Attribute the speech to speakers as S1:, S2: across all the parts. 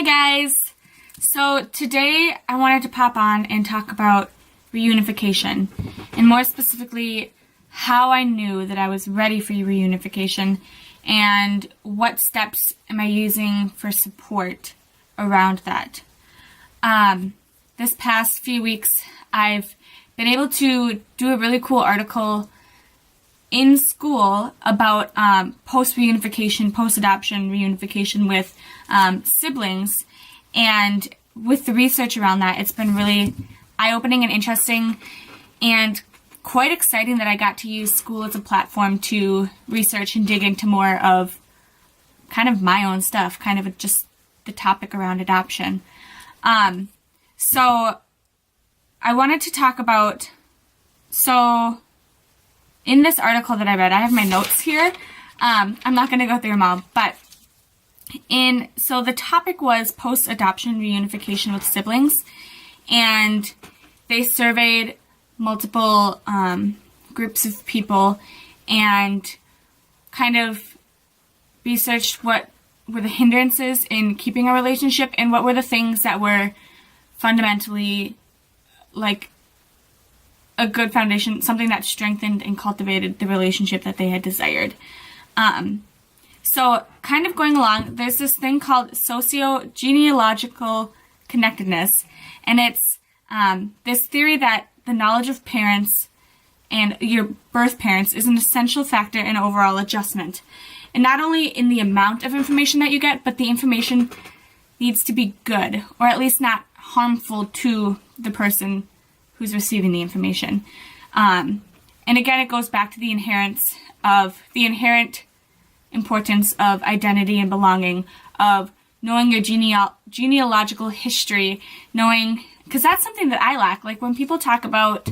S1: Hi guys! So today I wanted to pop on and talk about reunification, and more specifically how I knew that I was ready for reunification and what steps am I using for support around that. This past few weeks I've been able to do a really cool article in school about post-reunification, post-adoption reunification with siblings, and with the research around that, it's been really eye-opening and interesting and quite exciting that I got to use school as a platform to research and dig into more of kind of my own stuff, kind of just the topic around adoption. So I wanted to talk about, in this article that I read, I have my notes here. I'm not going to go through them all, but so the topic was post-adoption reunification with siblings, and they surveyed multiple groups of people and kind of researched what were the hindrances in keeping a relationship and what were the things that were fundamentally like a good foundation, something that strengthened and cultivated the relationship that they had desired. So kind of going along, there's this thing called socio-genealogical connectedness, and it's this theory that the knowledge of parents and your birth parents is an essential factor in overall adjustment. And not only in the amount of information that you get, but the information needs to be good, or at least not harmful to the person who's receiving the information. And again, it goes back to the inherent importance of identity and belonging, of knowing your genealogical history, knowing, because that's something that I lack. Like when people talk about,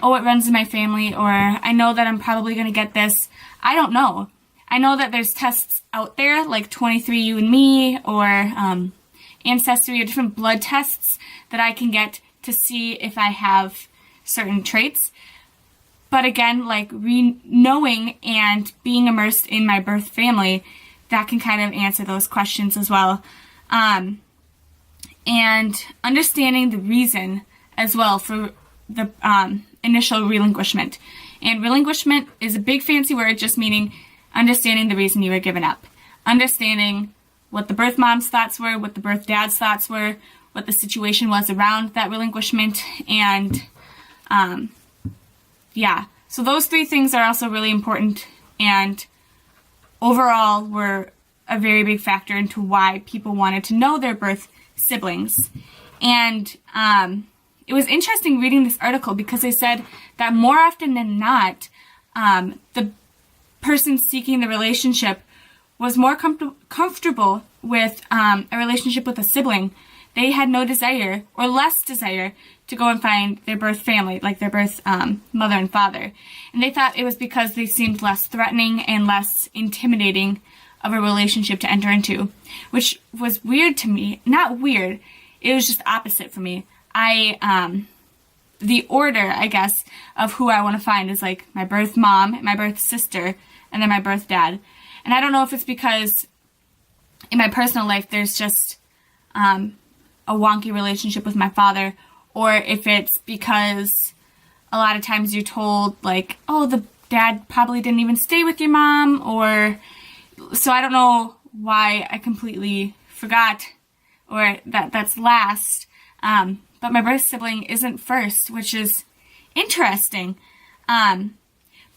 S1: oh, it runs in my family, or I know that I'm probably going to get this, I don't know. I know that there's tests out there like 23andMe or Ancestry or different blood tests that I can get to see if I have certain traits. But again, like knowing and being immersed in my birth family, that can kind of answer those questions as well. And understanding the reason as well for the initial relinquishment. And relinquishment is a big fancy word, just meaning understanding the reason you were given up. Understanding what the birth mom's thoughts were, what the birth dad's thoughts were, what the situation was around that relinquishment, and so those three things are also really important, and overall were a very big factor into why people wanted to know their birth siblings. And it was interesting reading this article because they said that more often than not, the person seeking the relationship was more comfortable with a relationship with a sibling. They had no desire, or less desire, to go and find their birth family, like their birth mother and father. And they thought it was because they seemed less threatening and less intimidating of a relationship to enter into, which was weird to me. Not weird, it was just opposite for me. The order, I guess, of who I want to find is like my birth mom, my birth sister, and then my birth dad. And I don't know if it's because in my personal life there's just a wonky relationship with my father, or if it's because a lot of times you're told like, oh, the dad probably didn't even stay with your mom, or so I don't know why I completely forgot, or that's last. But my birth sibling isn't first, which is interesting. But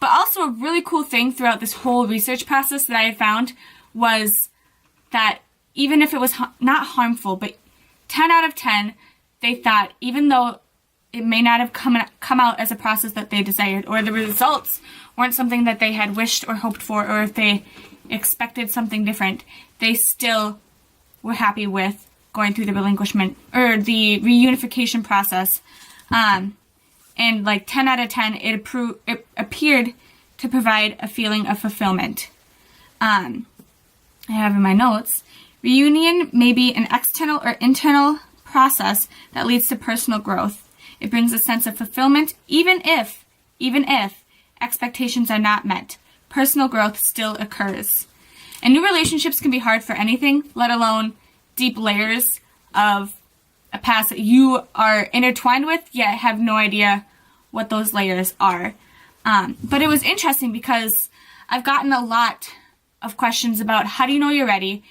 S1: also a really cool thing throughout this whole research process that I had found was that even if it was not harmful, but 10 out of 10, they thought, even though it may not have come out as a process that they desired, or the results weren't something that they had wished or hoped for, or if they expected something different, they still were happy with going through the relinquishment or the reunification process. And like 10 out of 10, it appeared to provide a feeling of fulfillment. I have in my notes, reunion may be an external or internal process that leads to personal growth. It brings a sense of fulfillment even if expectations are not met. Personal growth still occurs. And new relationships can be hard for anything, let alone deep layers of a past that you are intertwined with, yet have no idea what those layers are. But it was interesting because I've gotten a lot of questions about, how do you know you're ready?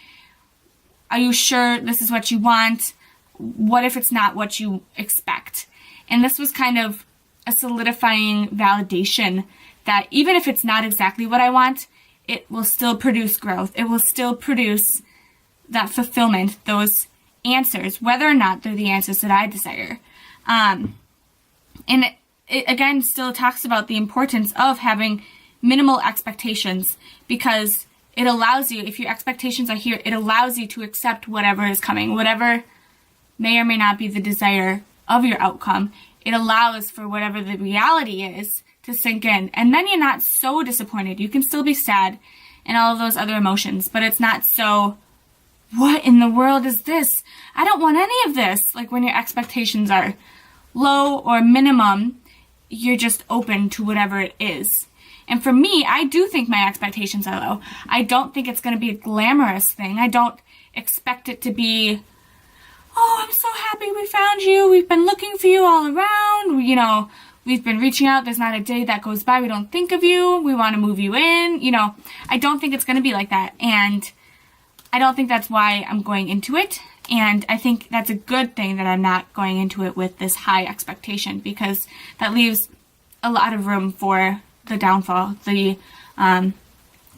S1: Are you sure this is what you want? What if it's not what you expect? And this was kind of a solidifying validation that even if it's not exactly what I want, it will still produce growth. It will still produce that fulfillment, those answers, whether or not they're the answers that I desire. And it again still talks about the importance of having minimal expectations, because it allows you, if your expectations are here, it allows you to accept whatever is coming, whatever may or may not be the desire of your outcome. It allows for whatever the reality is to sink in. And then you're not so disappointed. You can still be sad and all of those other emotions, but it's not so, what in the world is this? I don't want any of this. Like when your expectations are low or minimum, you're just open to whatever it is. And for me, I do think my expectations are low. I don't think it's going to be a glamorous thing. I don't expect it to be, oh, I'm so happy we found you. We've been looking for you all around. You know, we've been reaching out. There's not a day that goes by we don't think of you. We want to move you in. You know, I don't think it's going to be like that. And I don't think that's why I'm going into it. And I think that's a good thing that I'm not going into it with this high expectation, because that leaves a lot of room for the downfall, the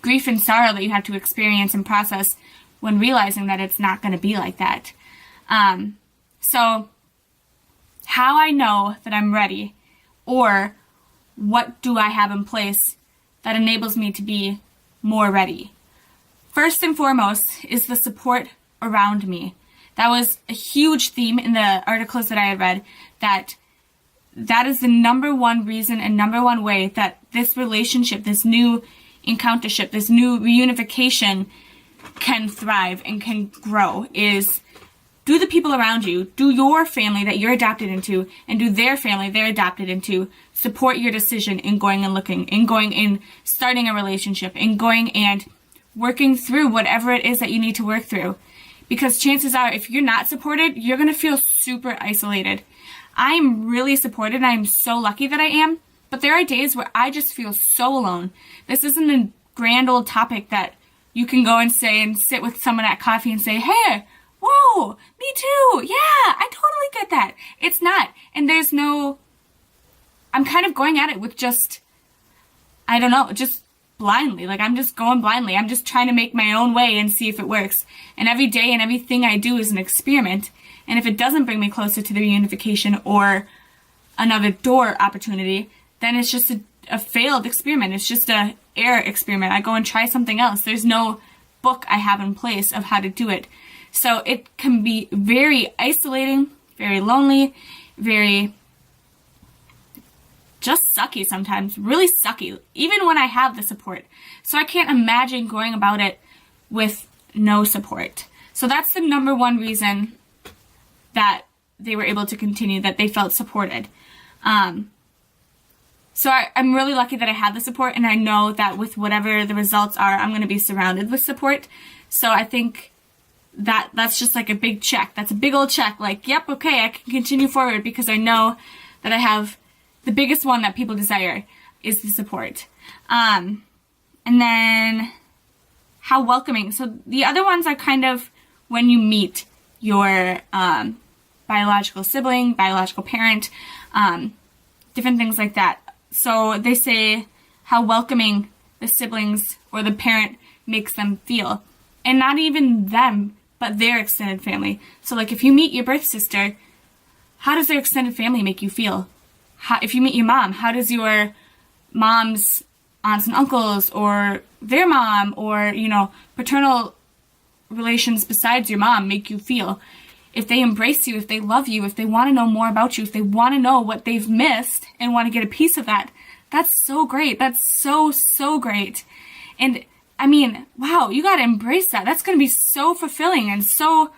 S1: grief and sorrow that you have to experience and process when realizing that it's not going to be like that. So how I know that I'm ready, or what do I have in place that enables me to be more ready? First and foremost is the support around me. That was a huge theme in the articles that I had read, that is the number one reason and number one way that this relationship, this new encountership, this new reunification can thrive and can grow, is do the people around you, do your family that you're adopted into, and do their family they're adopted into support your decision in going and looking, in going and starting a relationship, in going and working through whatever it is that you need to work through. Because chances are, if you're not supported, you're going to feel super isolated. I'm really supported, and I'm so lucky that I am, but there are days where I just feel so alone. This isn't a grand old topic that you can go and say and sit with someone at coffee and say, hey, whoa, me too, yeah, I totally get that. It's not, and there's no, I'm kind of going at it with just, I don't know, just blindly. Like, I'm just going blindly. I'm just trying to make my own way and see if it works. And every day and everything I do is an experiment. And if it doesn't bring me closer to the reunification or another door opportunity, then it's just a failed experiment. It's just a error experiment. I go and try something else. There's no book I have in place of how to do it. So it can be very isolating, very lonely, very just sucky sometimes, really sucky, even when I have the support. So I can't imagine going about it with no support. So that's the number one reason that they were able to continue, that they felt supported. So I'm really lucky that I have the support, and I know that with whatever the results are, I'm going to be surrounded with support. So I think that that's just like a big check. That's a big old check. Like, yep, okay, I can continue forward because I know that I have the biggest one that people desire is the support. And then how welcoming. So the other ones are kind of when you meet your biological sibling, biological parent, different things like that. So they say how welcoming the siblings or the parent makes them feel. And not even them, but their extended family. So like if you meet your birth sister, how does their extended family make you feel? If you meet your mom, how does your mom's aunts and uncles or their mom or, you know, paternal relations besides your mom make you feel? If they embrace you, if they love you, if they want to know more about you, if they want to know what they've missed and want to get a piece of that, that's so great. That's so, so great. And I mean, wow, you got to embrace that. That's going to be so fulfilling, and so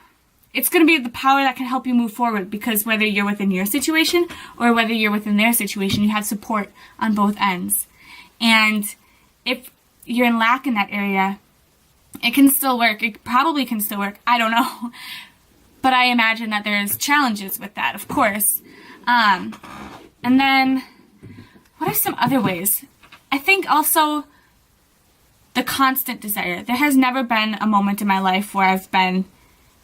S1: it's going to be the power that can help you move forward, because whether you're within your situation or whether you're within their situation, you have support on both ends. And if you're in lack in that area, it can still work. It probably can still work. I don't know. But I imagine that there's challenges with that, of course. And then, what are some other ways? I think also the constant desire. There has never been a moment in my life where I've been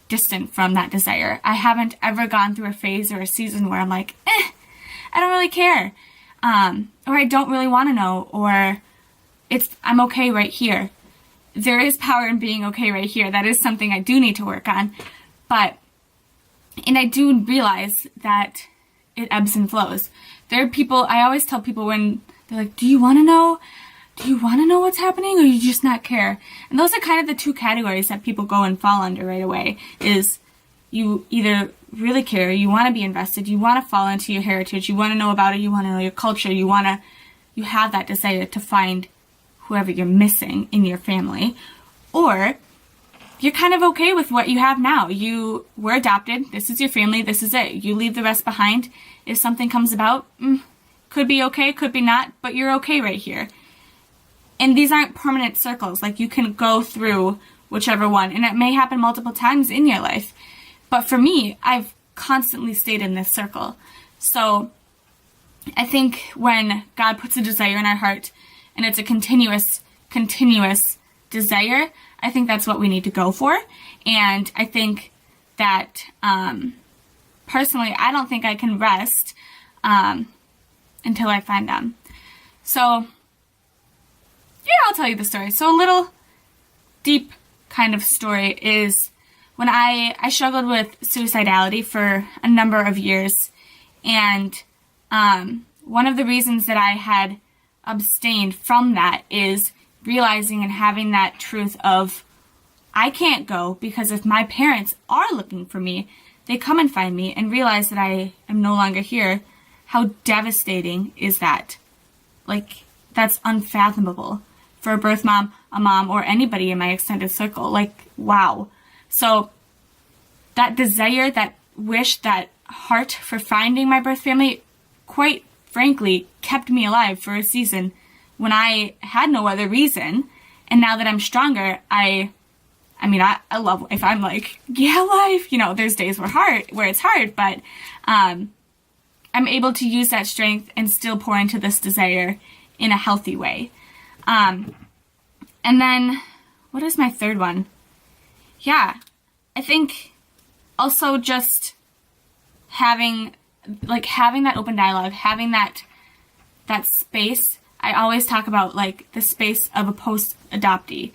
S1: distant from that desire. I haven't ever gone through a phase or a season where I'm like, I don't really care. Or I don't really want to know, or I'm okay right here. There is power in being okay right here. That is something I do need to work on. And I do realize that it ebbs and flows. There are people, I always tell people when they're like, do you want to know? Do you want to know what's happening, or you just not care? And those are kind of the two categories that people go and fall under right away, is you either really care, you want to be invested, you want to fall into your heritage, you want to know about it, you want to know your culture, you have that desire to find whoever you're missing in your family, or you're kind of okay with what you have now. You were adopted, this is your family, this is it. You leave the rest behind. If something comes about, could be okay, could be not, but you're okay right here. And these aren't permanent circles. Like, you can go through whichever one, and it may happen multiple times in your life. But for me, I've constantly stayed in this circle. So I think when God puts a desire in our heart, and it's a continuous desire, I think that's what we need to go for. And I think that, personally, I don't think I can rest until I find them. So, yeah, I'll tell you the story. So a little deep kind of story is when I struggled with suicidality for a number of years. And one of the reasons that I had abstained from that is realizing and having that truth of, I can't go because if my parents are looking for me, they come and find me and realize that I am no longer here. How devastating is that? Like, that's unfathomable for a birth mom, a mom, or anybody in my extended circle. Like, wow. So that desire, that wish, that heart for finding my birth family, quite frankly, kept me alive for a season when I had no other reason. And now that I'm stronger, I love life. I'm like, yeah, life. You know, there's days where it's hard, but I'm able to use that strength and still pour into this desire in a healthy way. And then, what is my third one? Yeah, I think also just having that open dialogue, having that space. I always talk about, like, the space of a post-adoptee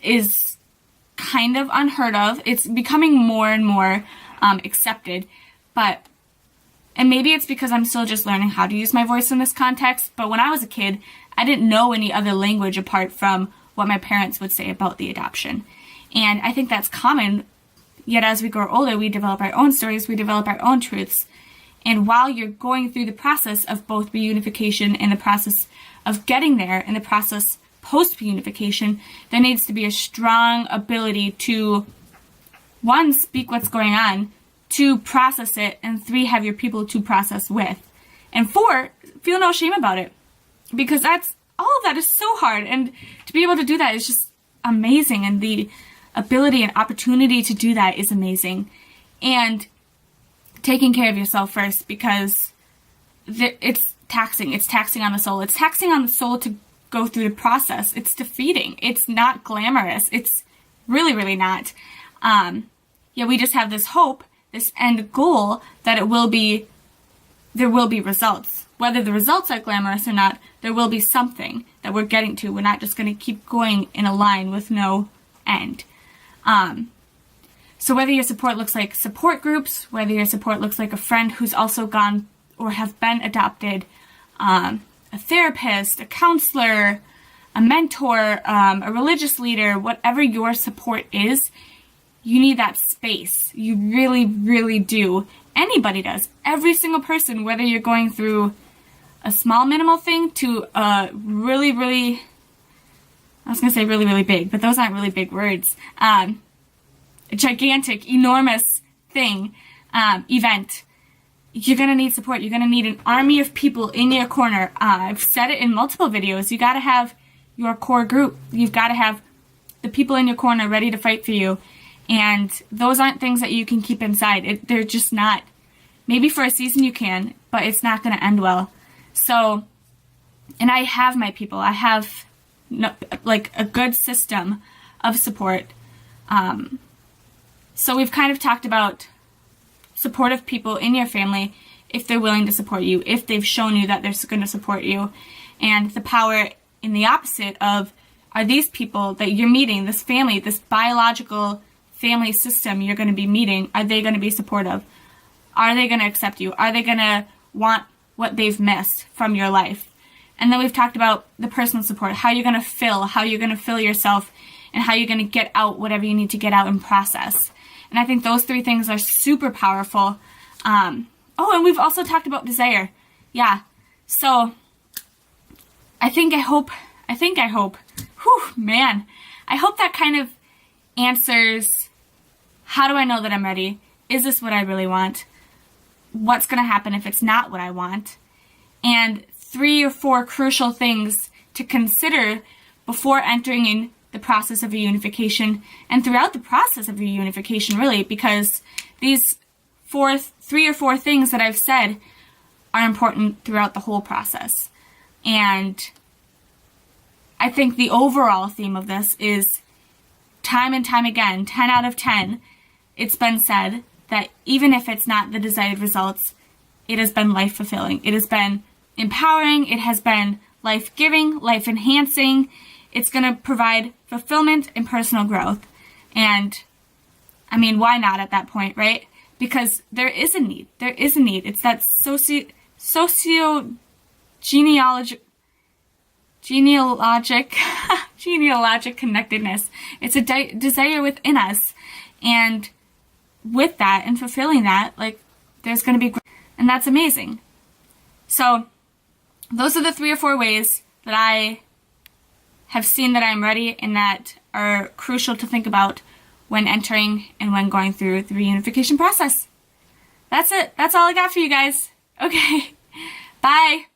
S1: is kind of unheard of. It's becoming more and more accepted, and maybe it's because I'm still just learning how to use my voice in this context, but when I was a kid, I didn't know any other language apart from what my parents would say about the adoption. And I think that's common, yet as we grow older, we develop our own stories, we develop our own truths. And while you're going through the process of both reunification and the process of getting there and the process post-reunification, there needs to be a strong ability to, 1, speak what's going on, 2, process it, and 3, have your people to process with. And 4, feel no shame about it. Because all of that is so hard, and to be able to do that is just amazing, and the ability and opportunity to do that is amazing. And taking care of yourself first, because it's taxing. It's taxing on the soul. It's taxing on the soul to go through the process. It's defeating. It's not glamorous. It's really, really not. We just have this hope, this end goal, that there will be results. Whether the results are glamorous or not, there will be something that we're getting to. We're not just going to keep going in a line with no end. So whether your support looks like support groups, whether your support looks like a friend who's also gone or have been adopted, a therapist, a counselor, a mentor, a religious leader, whatever your support is, you need that space. You really, really do. Anybody does. Every single person, whether you're going through a small minimal thing to a really, really, I was going to say really, really big, but those aren't really big words. A gigantic, enormous thing, event. You're going to need support. You're going to need an army of people in your corner. I've said it in multiple videos. You got to have your core group. You've got to have the people in your corner ready to fight for you. And those aren't things that you can keep inside. They're just not. Maybe for a season you can, but it's not going to end well. So, and I have my people. I have like a good system of support. So we've kind of talked about supportive people in your family, if they're willing to support you, if they've shown you that they're going to support you, and the power in the opposite of, are these people that you're meeting, this family, this biological family system you're going to be meeting, are they going to be supportive? Are they going to accept you? Are they going to want what they've missed from your life? And then we've talked about the personal support, how you're going to fill yourself, and how you're going to get out whatever you need to get out and process. And I think those three things are super powerful. And we've also talked about desire. Yeah. So I hope, I hope that kind of answers, how do I know that I'm ready? Is this what I really want? What's going to happen if it's not what I want? And 3 or 4 crucial things to consider before entering in the process of reunification and throughout the process of reunification, really, because these 3 or 4 things that I've said are important throughout the whole process. And I think the overall theme of this is, time and time again, 10 out of 10, it's been said that even if it's not the desired results, it has been life-fulfilling. It has been empowering. It has been life-giving, life-enhancing. It's going to provide fulfillment and personal growth. And, I mean, why not at that point, right? Because there is a need. There is a need. It's that genealogic connectedness. It's a desire within us. And with that and fulfilling that, like, there's going to be, and that's amazing. So those are the 3 or 4 ways that I have seen that I'm ready and that are crucial to think about when entering and when going through the reunification process. That's it. That's all I got for you guys. Okay. Bye.